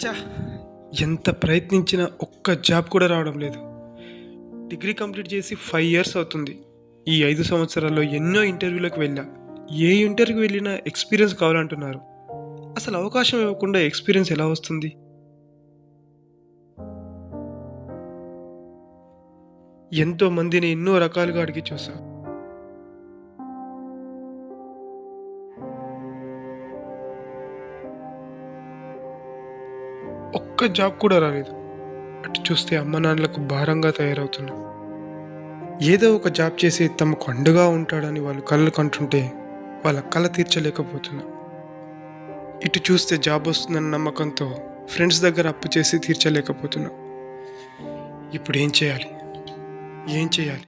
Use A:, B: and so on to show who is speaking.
A: ఛా! ఎంత ప్రయత్నించినా ఒక్క జాబ్ కూడా రావడం లేదు. డిగ్రీ కంప్లీట్ చేసి 5 ఇయర్స్ అవుతుంది. ఈ 5 సంవత్సరాల్లో ఎన్నో ఇంటర్వ్యూలకు వెళ్ళా. ఏ ఇంటర్వ్యూకి వెళ్ళినా ఎక్స్‌పీరియన్స్ కావాలంటున్నారు. అసలు అవకాశం ఇవ్వకుండా ఎక్స్‌పీరియన్స్ ఎలా వస్తుంది? ఎంతో మందిని ఎన్నో రకాలుగా అడిగి చూసా. ఒక్క జాబ్ కూడా రాలేదు. అటు చూస్తే అమ్మానాన్నలకు భారంగా తయారవుతున్నా. ఏదో ఒక జాబ్ చేసి తమకు అండగా ఉంటాడని వాళ్ళు కలలు కంటుంటే వాళ్ళ కల తీర్చలేకపోతున్నా. ఇటు చూస్తే జాబ్ వస్తుందన్న నమ్మకంతో ఫ్రెండ్స్ దగ్గర అప్పు చేసి తీర్చలేకపోతున్నా. ఇప్పుడు ఏం చేయాలి? ఏం చేయాలి?